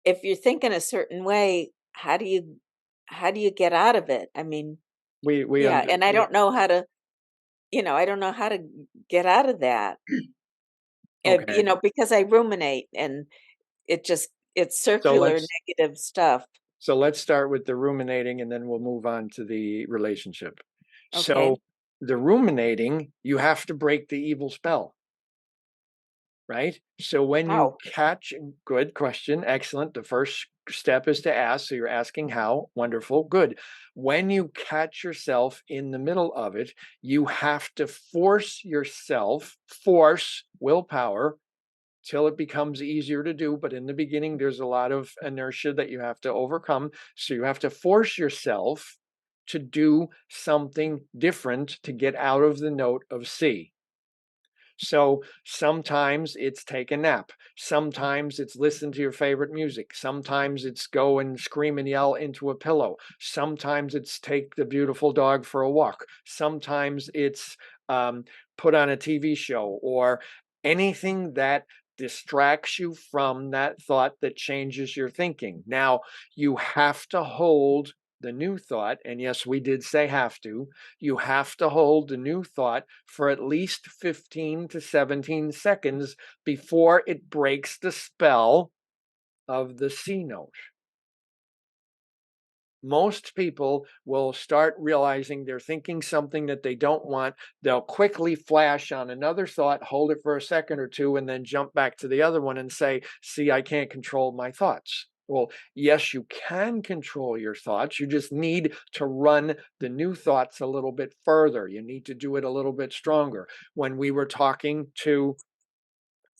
if you're thinking a certain way, how do you get out of it? I mean, We yeah, under and I don't know how to, I don't know how to get out of that. okay. Because I ruminate and it's So circular let's negative stuff. so let's start with the ruminating and then we'll move on to the relationship. Okay. So the ruminating, you have to break the evil spell, right? So when you How? catch, good question, excellent. The first step is to ask. So you're asking how, wonderful, good. When you catch yourself in the middle of it, you have to force yourself, force willpower till it becomes easier to do. But in the beginning, there's a lot of inertia that you have to overcome. So you have to force yourself to do something different to get out of the note of C. So sometimes it's take a nap. Sometimes it's listen to your favorite music. Sometimes it's go and scream and yell into a pillow. Sometimes it's take the beautiful dog for a walk. Sometimes it's um, put on a TV show or anything that distracts you from that thought that changes your thinking. Now, you have to hold the new thought, and yes, we did say have to, you have to hold the new thought for at least 15 to 17 seconds before it breaks the spell of the C note. Most people will start realizing they're thinking something that they don't want. They'll quickly flash on another thought, hold it for a second or two, and then jump back to the other one and say, see, I can't control my thoughts. Well, yes, you can control your thoughts. You just need to run the new thoughts a little bit further. You need to do it a little bit stronger. When we were talking to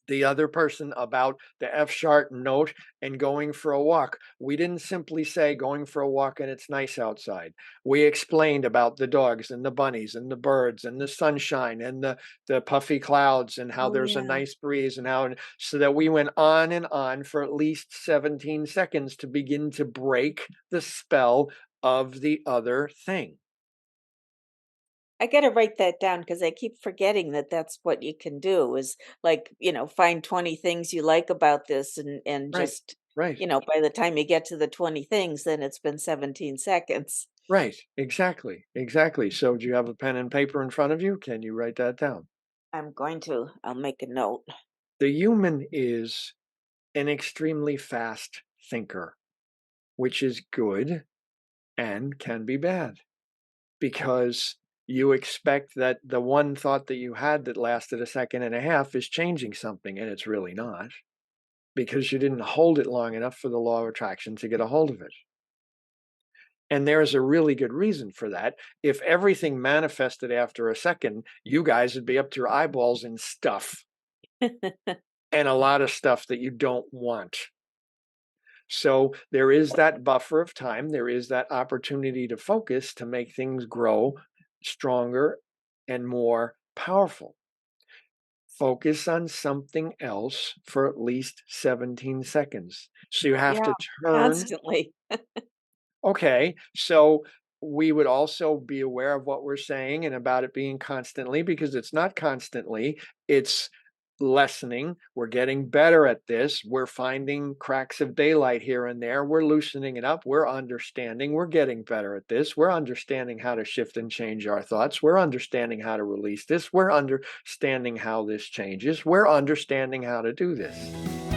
the other person about the F sharp note and going for a walk. We didn't simply say going for a walk and it's nice outside. We explained about the dogs and the bunnies and the birds and the sunshine and the puffy clouds and how Oh, there's a yeah. nice breeze and how so that we went on and on for at least 17 seconds to begin to break the spell of the other thing. I gotta write that down because I keep forgetting that that's what you can do is, like, find 20 things you like about this and Right. just, Right. by the time you get to the 20 things, then it's been 17 seconds. Right. Exactly. Exactly. So do you have a pen and paper in front of you? Can you write that down? I'll make a note. The human is an extremely fast thinker, which is good and can be bad because you expect that the one thought that you had that lasted a second and a half is changing something, and it's really not because you didn't hold it long enough for the law of attraction to get a hold of it. And there's a really good reason for that. If everything manifested after a second, you guys would be up to your eyeballs in stuff and a lot of stuff that you don't want. So there is that buffer of time. There is that opportunity to focus to make things grow stronger and more powerful. Focus on something else for at least 17 seconds. So you have Yeah, to turn. constantly. Okay, so we would also be aware of what we're saying and about it being constantly because it's not constantly, it's lessening. We're getting better at this. We're finding cracks of daylight here and there. We're loosening it up. We're understanding. We're getting better at this. We're understanding how to shift and change our thoughts. We're understanding how to release this. We're understanding how this changes. We're understanding how to do this.